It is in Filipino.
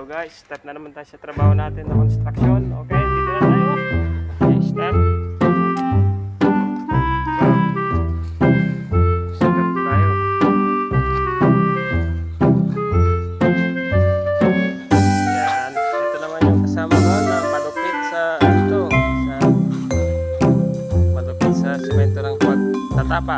guys, start na naman tayo sa trabaho natin na construction. Okay, dito na tayo. Okay, start. Start tayo. Yan, ito naman yung kasama ko na malupit sa malupit sa simento ng pagtatapa.